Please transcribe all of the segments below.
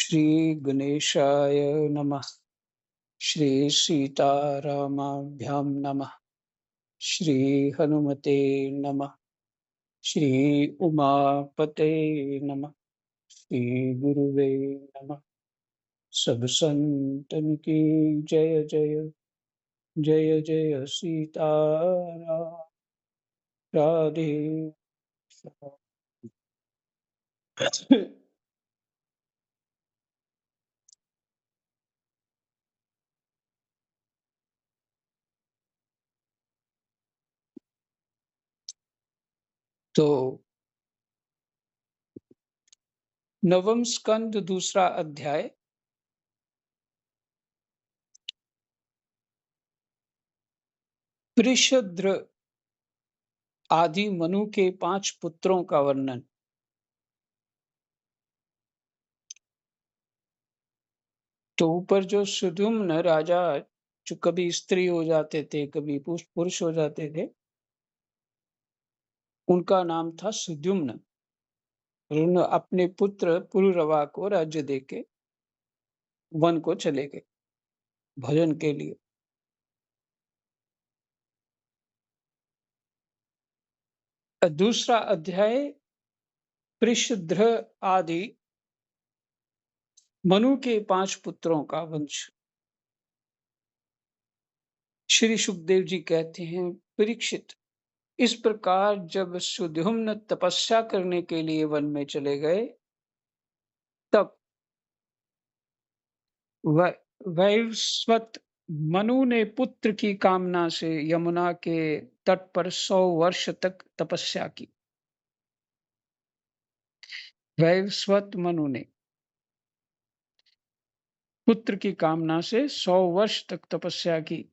श्री गणेशाय नमः। श्री सीतारामाभ्यां नमः। श्री हनुमते नमः। श्री उमापते नमः। श्री गुरुवे नमः। सब संतन की जय जय। जय जय सीताराम। राधे श्याम। तो नवम स्कंद दूसरा अध्याय। वृषद्र आदि मनु के 5 पुत्रों का वर्णन। तो ऊपर जो सुद्युम्न राजा, जो कभी स्त्री हो जाते थे, कभी पुरुष हो जाते थे, उनका नाम था सुद्युम्न। उन्होंने अपने पुत्र पुरुरवा को राज्य देके वन को चले गए भजन के लिए। दूसरा अध्याय पृषद्र आदि मनु के 5 पुत्रों का वंश। श्री सुखदेव जी कहते हैं, परीक्षित, इस प्रकार जब सुद्युम्न तपस्या करने के लिए वन में चले गए, तब वैवस्वत मनु ने पुत्र की कामना से यमुना के तट पर 100 वर्ष तक तपस्या की। वैवस्वत मनु ने पुत्र की कामना से 100 वर्ष तक तपस्या की।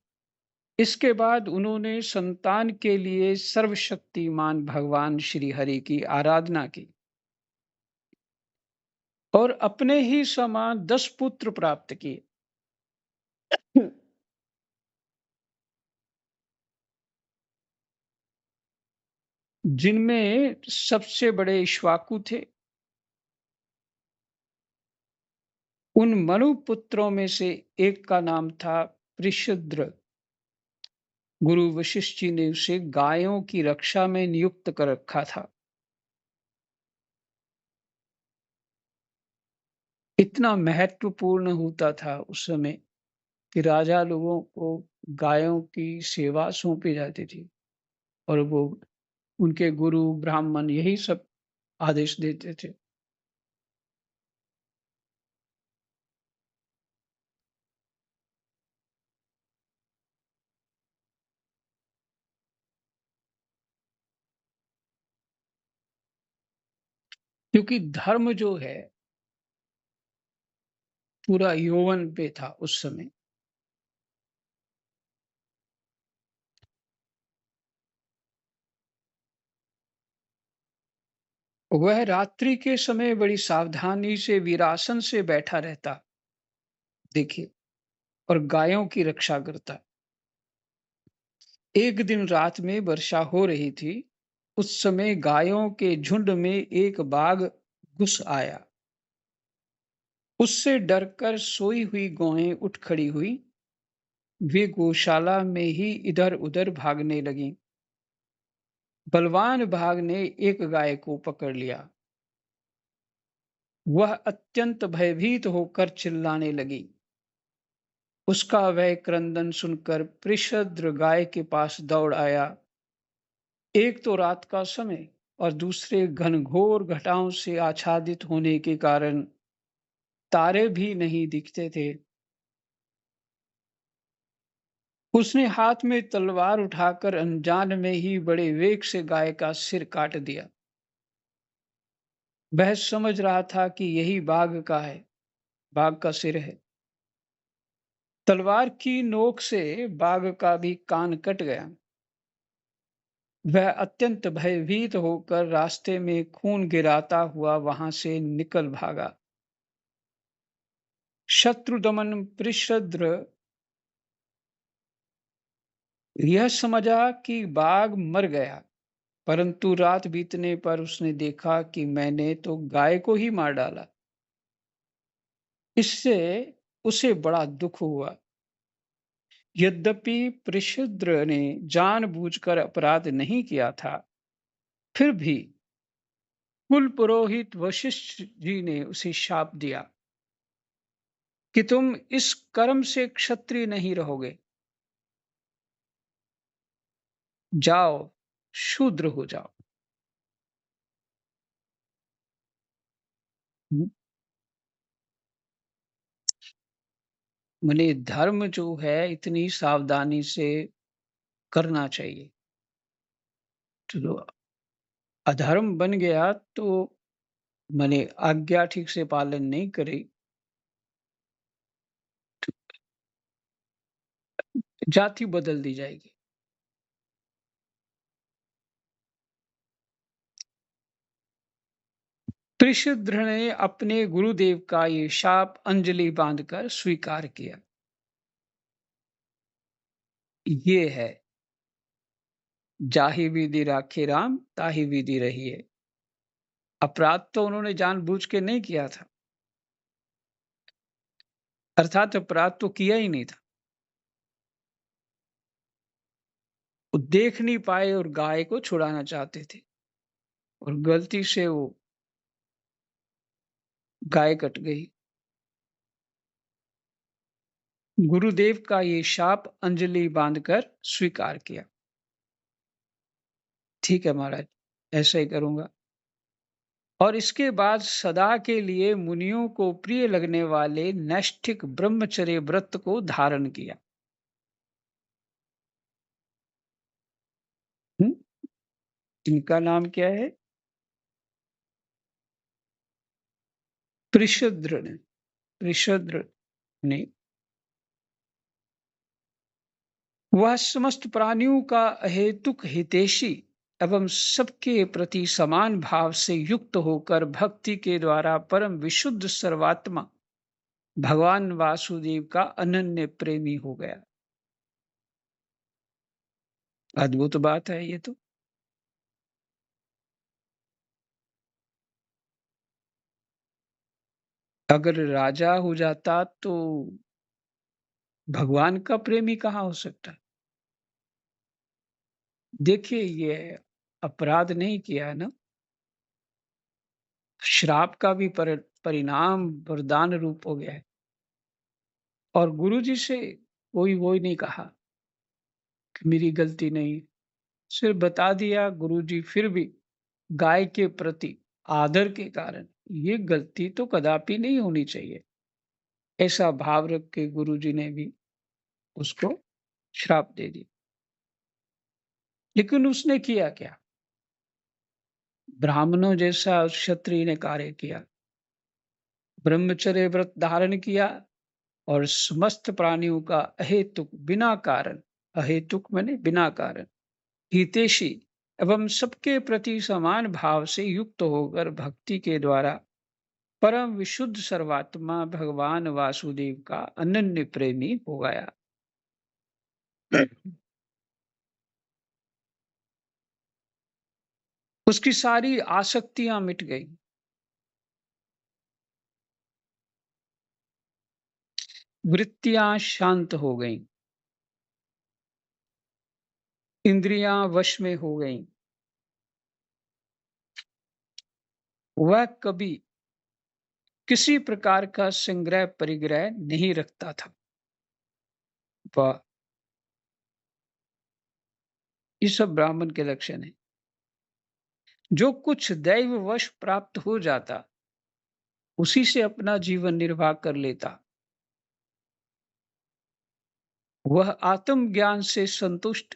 इसके बाद उन्होंने संतान के लिए सर्वशक्तिमान भगवान श्री हरि की आराधना की और अपने ही समान 10 पुत्र प्राप्त किए। जिनमें सबसे बड़े इक्ष्वाकु थे। उन मनु पुत्रों में से एक का नाम था पृषद्र। गुरु वशिष्ठ जी ने उसे गायों की रक्षा में नियुक्त कर रखा था। इतना महत्वपूर्ण होता था उस समय कि राजा लोगों को गायों की सेवा सौंपी जाती थी और वो उनके गुरु ब्राह्मण यही सब आदेश देते थे। क्योंकि धर्म जो है पूरा यौवन पे था उस समय। वह रात्रि के समय बड़ी सावधानी से वीरासन से बैठा रहता, देखिए, और गायों की रक्षा करता। एक दिन रात में वर्षा हो रही थी। उस समय गायों के झुंड में एक बाघ घुस आया। उससे डरकर सोई हुई गौएं उठ खड़ी हुई। वे गौशाला में ही इधर उधर भागने लगीं। बलवान बाघ ने एक गाय को पकड़ लिया। वह अत्यंत भयभीत होकर चिल्लाने लगी। उसका वह क्रंदन सुनकर पृषद्र गाय के पास दौड़ आया। एक तो रात का समय और दूसरे घनघोर घटाओं से आच्छादित होने के कारण तारे भी नहीं दिखते थे। उसने हाथ में तलवार उठाकर अनजान में ही बड़े वेग से गाय का सिर काट दिया। वह समझ रहा था कि यही बाघ का सिर है। तलवार की नोक से बाघ का भी कान कट गया। वह अत्यंत भयभीत होकर रास्ते में खून गिराता हुआ वहां से निकल भागा। शत्रुदमन पृषद्र यह समझा कि बाघ मर गया, परंतु रात बीतने पर उसने देखा कि मैंने तो गाय को ही मार डाला। इससे उसे बड़ा दुख हुआ। यद्यपि पृषद्र ने जानबूझकर अपराध नहीं किया था, फिर भी कुल पुरोहित वशिष्ठ जी ने उसे शाप दिया कि तुम इस कर्म से क्षत्रिय नहीं रहोगे, जाओ शूद्र हो जाओ। हम्म, माने धर्म जो है इतनी सावधानी से करना चाहिए। तो अधर्म बन गया तो माने आज्ञा ठीक से पालन नहीं करी, जाति बदल दी जाएगी। त्रिशूद्र ने अपने गुरुदेव का ये शाप अंजलि बांधकर स्वीकार किया। ये है, जाहि विधि राखे राम ताहि विधि रहिए। अपराध तो उन्होंने जानबूझ के नहीं किया था, अर्थात अपराध तो किया ही नहीं था। वो देख नहीं पाए और गाय को छुड़ाना चाहते थे और गलती से वो गाय कट गई। गुरुदेव का ये शाप अंजलि बांधकर स्वीकार किया। ठीक है महाराज, ऐसा ही करूंगा। और इसके बाद सदा के लिए मुनियों को प्रिय लगने वाले नैष्ठिक ब्रह्मचर्य व्रत को धारण किया। हम्म, इनका नाम क्या है? त्रिशद्र ने, त्रिशद्र ने। वह समस्त प्राणियों का अहेतुक हितैषी एवं सबके प्रति समान भाव से युक्त होकर भक्ति के द्वारा परम विशुद्ध सर्वात्मा भगवान वासुदेव का अनन्य प्रेमी हो गया। अद्भुत बात है ये तो। अगर राजा हो जाता तो भगवान का प्रेमी कहाँ हो सकता? देखिए, ये अपराध नहीं किया है ना, श्राप का भी परिणाम वरदान रूप हो गया है। और गुरुजी से कोई वो ही नहीं कहा कि मेरी गलती नहीं, सिर्फ बता दिया। गुरुजी फिर भी गाय के प्रति आदर के कारण ये गलती तो कदापि नहीं होनी चाहिए, ऐसा भाव रख के गुरुजी ने भी उसको श्राप दे दिया। लेकिन उसने किया क्या? ब्राह्मणों जैसा क्षत्रिय ने कार्य किया, ब्रह्मचर्य व्रत धारण किया और समस्त प्राणियों का अहेतुक बिना कारण, अहेतुक माने बिना कारण, हितैषी एवं सबके प्रति समान भाव से युक्त होकर भक्ति के द्वारा परम विशुद्ध सर्वात्मा भगवान वासुदेव का अनन्य प्रेमी हो गया। उसकी सारी आसक्तियां मिट गई, वृत्तियां शांत हो गईं, इंद्रियां वश में हो गईं। वह कभी किसी प्रकार का संग्रह परिग्रह नहीं रखता था। वह, ये सब ब्राह्मण के लक्षण है। जो कुछ दैववश प्राप्त हो जाता उसी से अपना जीवन निर्वाह कर लेता। वह आत्मज्ञान से संतुष्ट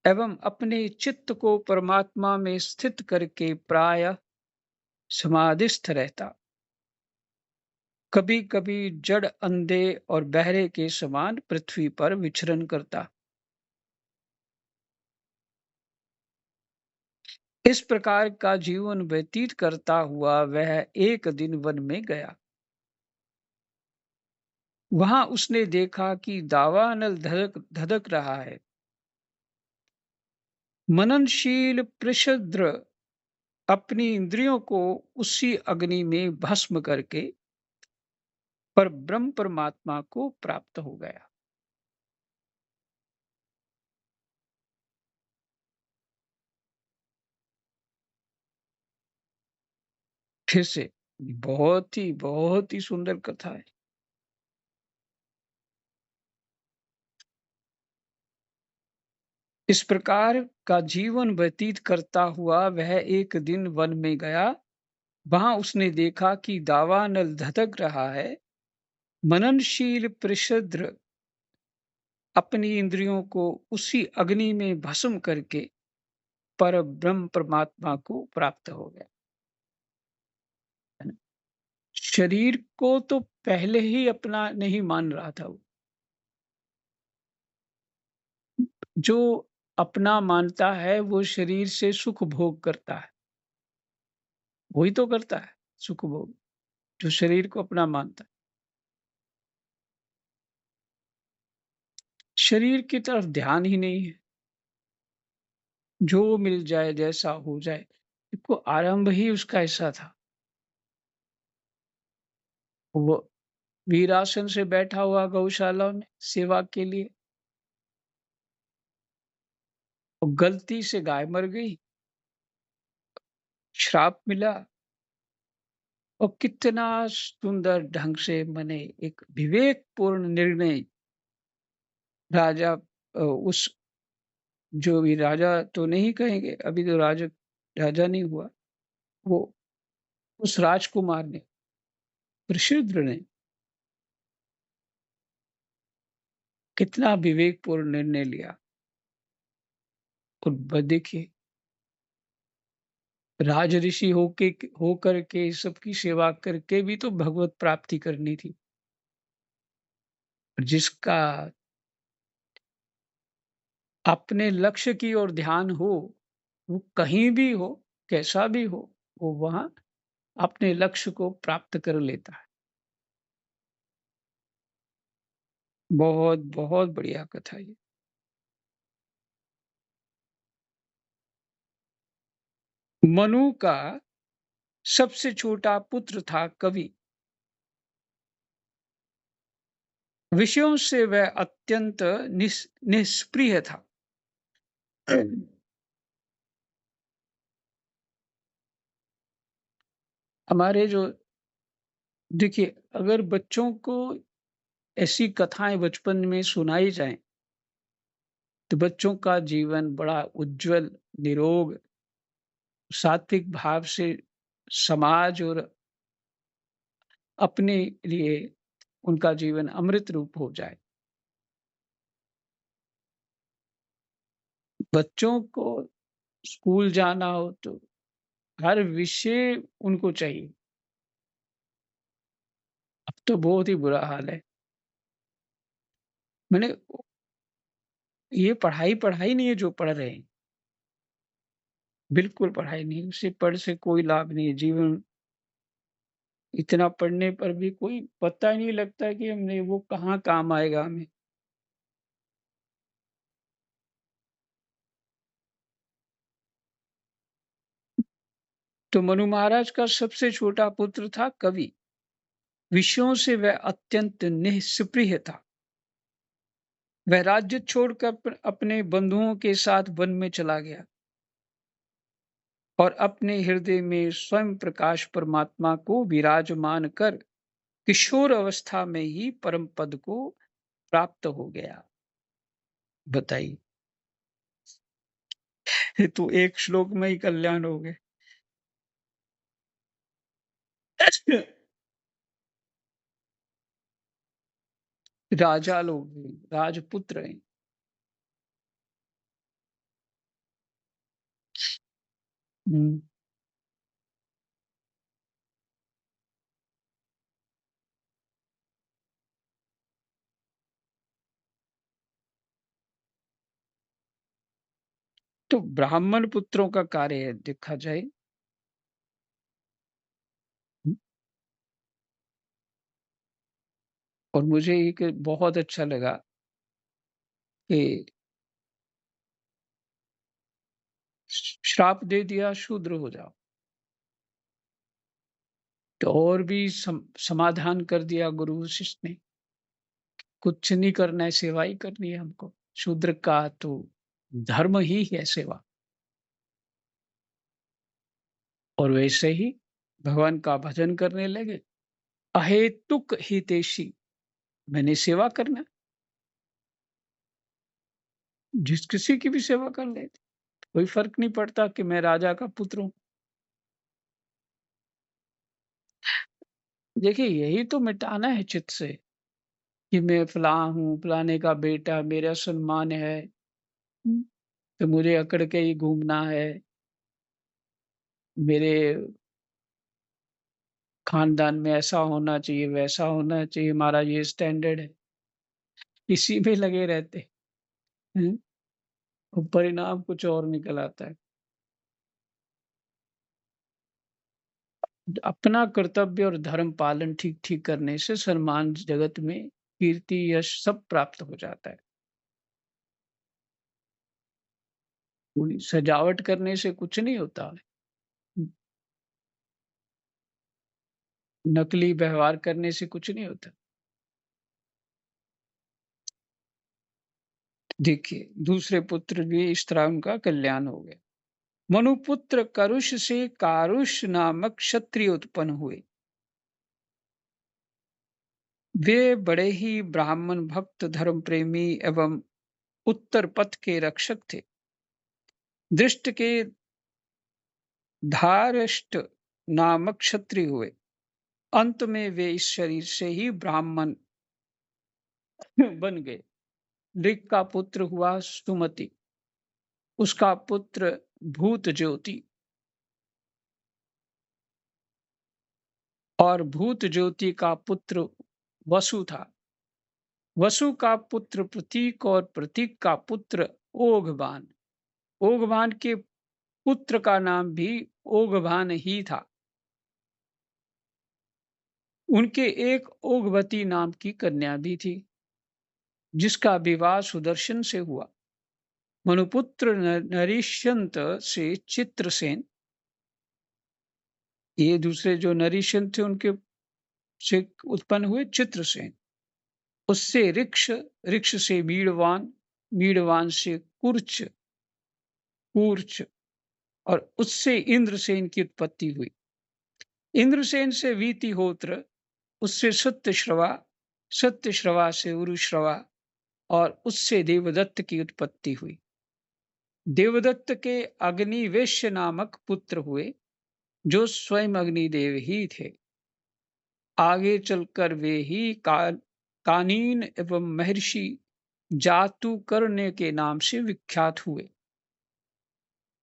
एवं अपने चित्त को परमात्मा में स्थित करके प्रायः समाधिस्थ रहता। कभी कभी जड़ अंधे और बहरे के समान पृथ्वी पर विचरण करता। इस प्रकार का जीवन व्यतीत करता हुआ वह एक दिन वन में गया। वहां उसने देखा कि दावानल धधक धधक रहा है। मननशील पृषद्र अपनी इंद्रियों को उसी अग्नि में भस्म करके पर ब्रह्म परमात्मा को प्राप्त हो गया। फिर से बहुत ही सुंदर कथा है। इस प्रकार का जीवन व्यतीत करता हुआ वह एक दिन वन में गया। वहां उसने देखा कि दावानल धधक रहा है। मननशील परिषद्र अपनी इंद्रियों को उसी अग्नि में भस्म करके पर ब्रह्म परमात्मा को प्राप्त हो गया। है ना? शरीर को तो पहले ही अपना नहीं मान रहा था वो। जो अपना मानता है वो शरीर से सुख भोग करता है। वही तो करता है सुख भोग, जो शरीर को अपना मानता है। शरीर की तरफ ध्यान ही नहीं है। जो मिल जाए, जैसा हो जाए। देखो आरंभ ही उसका ऐसा था। वो वीरासन से बैठा हुआ गौशाला में सेवा के लिए, और गलती से गाय मर गई, श्राप मिला, और कितना सुंदर ढंग से मैंने एक विवेकपूर्ण निर्णय राजा, उस, जो भी राजा तो नहीं कहेंगे, अभी तो राजा राजा नहीं हुआ, वो उस राजकुमार ने, ऋषिद्र ने कितना विवेकपूर्ण निर्णय लिया। और देखिए, राज ऋषि होकर के सबकी सेवा करके भी तो भगवत प्राप्ति करनी थी। जिसका अपने लक्ष्य की ओर ध्यान हो, वो कहीं भी हो, कैसा भी हो, वो वहां अपने लक्ष्य को प्राप्त कर लेता है। बहुत बहुत बढ़िया कथा ये। मनु का सबसे छोटा पुत्र था कवि। विषयों से वह अत्यंत निष्प्रिय था। हमारे जो, देखिए, अगर बच्चों को ऐसी कथाएं बचपन में सुनाई जाएं, तो बच्चों का जीवन बड़ा उज्जवल, निरोग, सात्विक भाव से समाज और अपने लिए उनका जीवन अमृत रूप हो जाए। बच्चों को स्कूल जाना हो तो हर विषय उनको चाहिए। अब तो बहुत ही बुरा हाल है। मैंने, ये पढ़ाई पढ़ाई नहीं है जो पढ़ रहे हैं। बिल्कुल पढ़ाई नहीं, उसे पढ़ से कोई लाभ नहीं है। जीवन इतना पढ़ने पर भी कोई पता ही नहीं लगता कि हमने वो कहाँ काम आएगा हमें। तो मनु महाराज का सबसे छोटा पुत्र था कवि। विषयों से वह अत्यंत निस्पृह था। वह राज्य छोड़कर अपने बंधुओं के साथ वन में चला गया और अपने हृदय में स्वयं प्रकाश परमात्मा को विराजमान कर किशोर अवस्था में ही परम पद को प्राप्त हो गया। बताइए। ये तो एक श्लोक में ही कल्याण हो गए। राजा लोग हैं, राजपुत्र हैं। हम्म, तो ब्राह्मण पुत्रों का कार्य है देखा जाए। और मुझे एक बहुत अच्छा लगा कि श्राप दे दिया, शूद्र हो जाओ। तो और भी समाधान कर दिया गुरु वशिष्ठ ने, कुछ नहीं करना है, सेवा ही करनी है हमको। शूद्र का तो धर्म ही है सेवा। और वैसे ही भगवान का भजन करने लगे। अहेतुक हितैषी, मैंने सेवा करना, जिस किसी की भी सेवा कर लेते, कोई फ़र्क नहीं पड़ता कि मैं राजा का पुत्र हूँ। देखिए, यही तो मिटाना है चित्त से कि मैं फलाँ हूँ, फलाने का बेटा, मेरा सम्मान है, हुँ, तो मुझे अकड़ के ही घूमना है, मेरे खानदान में ऐसा होना चाहिए, वैसा होना चाहिए, हमारा ये स्टैंडर्ड है। इसी में लगे रहते हैं, और परिणाम कुछ और निकल आता है। अपना कर्तव्य और धर्म पालन ठीक-ठीक करने से सम्मान जगत में कीर्ति, यश सब प्राप्त हो जाता है। पूरी सजावट करने से कुछ नहीं होता। नकली व्यवहार करने से कुछ नहीं होता। देखिए, दूसरे पुत्र भी इस तरह उनका कल्याण हो गया। मनुपुत्र करुष से कारुष नामक क्षत्रिय उत्पन्न हुए। वे बड़े ही ब्राह्मण भक्त, धर्म प्रेमी एवं उत्तर पथ के रक्षक थे। दृष्ट के धारष्ट नामक क्षत्रिय हुए। अंत में वे इस शरीर से ही ब्राह्मण बन गए। ऋक का पुत्र हुआ सुमति, उसका पुत्र भूत ज्योति, और भूत ज्योति का पुत्र वसु था। वसु का पुत्र प्रतीक और प्रतीक का पुत्र ओघवान। ओघवान के पुत्र का नाम भी ओघवान ही था। उनके एक ओघवती नाम की कन्या भी थी, जिसका विवाह सुदर्शन से हुआ। मनुपुत्र नरिष्यंत से चित्रसेन, ये दूसरे जो नरिष्यंत थे उनके से उत्पन्न हुए चित्रसेन। उससे ऋक्ष, ऋक्ष से मीड़वान, मीड़वान से कुर्च, कूर्च, और उससे इंद्रसेन की उत्पत्ति हुई। इंद्रसेन से वीतिहोत्र, उससे सत्यश्रवा, सत्यश्रवा से उरुश्रवा, और उससे देवदत्त की उत्पत्ति हुई। देवदत्त के अग्निवेश्य नामक पुत्र हुए, जो स्वयं अग्निदेव ही थे। आगे चलकर वे ही कानीन एवं महर्षि जातुकर्ण्य के नाम से विख्यात हुए।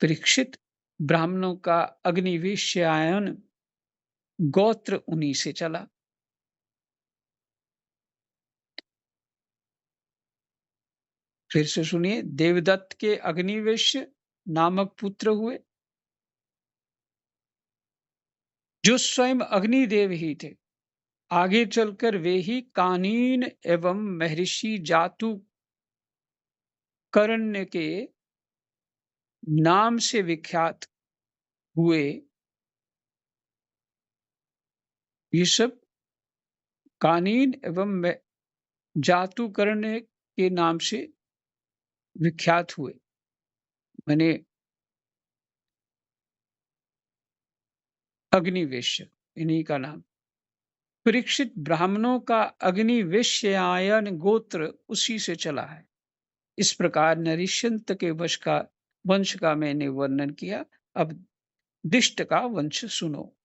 परीक्षित, ब्राह्मणों का अग्निवेश्यायन गोत्र उन्हीं से चला। फिर से सुनिए, देवदत्त के अग्निवेश्य नामक पुत्र हुए, जो स्वयं अग्निदेव ही थे। आगे चलकर वे ही कानीन एवं महर्षि जातुकर्ण्य के नाम से विख्यात हुए। ये सब कानीन एवं जातुकर्ण्य के नाम से विख्यात हुए, माने अग्निवेश्य, इन्हीं का नाम। परीक्षित, ब्राह्मणों का अग्निवेश्यायन गोत्र उसी से चला है। इस प्रकार नरिष्यंत के वंश का मैंने वर्णन किया। अब दिष्ट का वंश सुनो।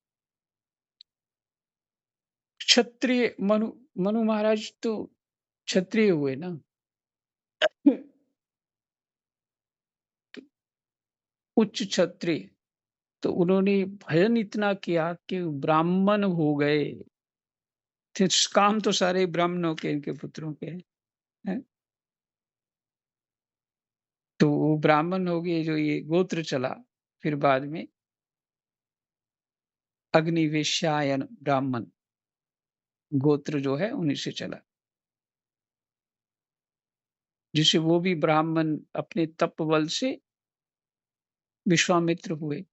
क्षत्रिय मनु, मनु महाराज तो क्षत्रिय हुए ना। उच्च क्षत्रिय, तो उन्होंने भजन इतना किया कि ब्राह्मण हो गए थे। काम तो सारे ब्राह्मणों के, इनके पुत्रों के हैं। तो वो ब्राह्मण हो गए, जो ये गोत्र चला। फिर बाद में अग्निवेश्यायन ब्राह्मण गोत्र जो है उन्हीं से चला, जिसे वो भी ब्राह्मण अपने तप बल से विश्वामित्र हुए।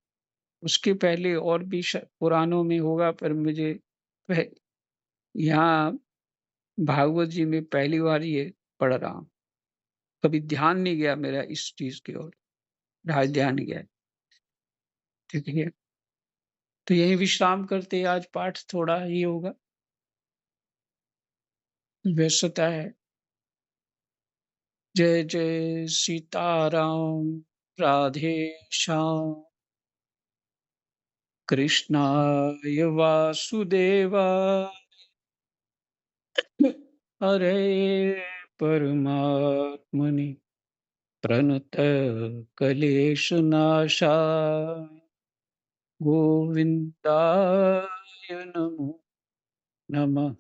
उसके पहले और भी पुराणों में होगा, पर मुझे पह यहाँ भागवत जी में पहली बार ये पढ़ रहा हूँ। कभी ध्यान नहीं गया मेरा इस चीज़ की ओर, आज ध्यान गया। ठीक है? तो यहीं विश्राम करते, आज पाठ थोड़ा ही होगा। व्यस्तता है। जय जय सीताराम, राधे श्याम, कृष्णाय वासुदेवाय, हरे परमात्मने प्रणत क्लेशनाशाय गोविंदाय नमो नमः।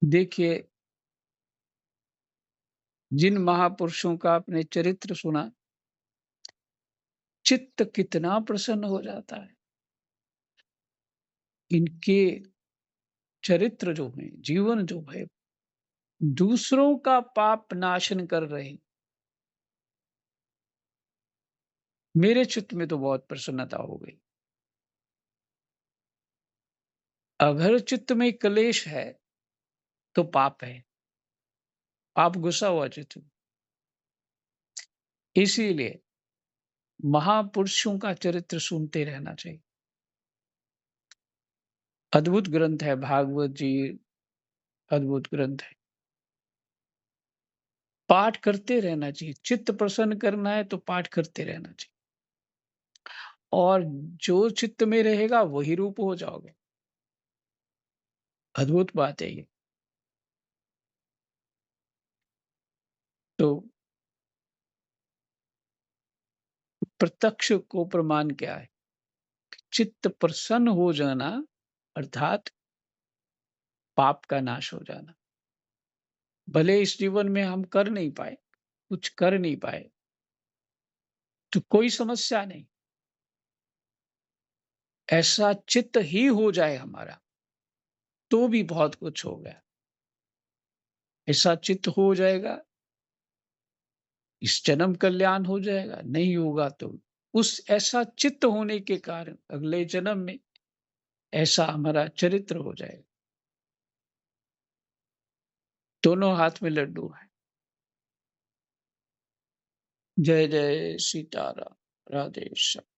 देखिए, जिन महापुरुषों का आपने चरित्र सुना, चित्त कितना प्रसन्न हो जाता है। इनके चरित्र जो हैं, जीवन जो है, दूसरों का पाप नाशन कर रहे हैं। मेरे चित्त में तो बहुत प्रसन्नता हो गई। अगर चित्त में क्लेश है, तो पाप है। पाप घुसा हुआ चित्त में। इसीलिए महापुरुषों का चरित्र सुनते रहना चाहिए। अद्भुत ग्रंथ है भागवत जी, अद्भुत ग्रंथ है। पाठ करते रहना चाहिए। चित्त प्रसन्न करना है तो पाठ करते रहना चाहिए। और जो चित्त में रहेगा वही रूप हो जाओगे। अद्भुत बात है ये। तो प्रत्यक्ष को प्रमाण क्या है? चित्त प्रसन्न हो जाना अर्थात पाप का नाश हो जाना। भले इस जीवन में हम कर नहीं पाए, कुछ कर नहीं पाए, तो कोई समस्या नहीं। ऐसा चित्त ही हो जाए हमारा, तो भी बहुत कुछ हो गया। ऐसा चित्त हो जाएगा, इस जन्म कल्याण हो जाएगा, नहीं होगा तो उस ऐसा चित्त होने के कारण अगले जन्म में ऐसा हमारा चरित्र हो जाएगा। दोनों हाथ में लड्डू है। जय जय सीताराम, राधे श्याम।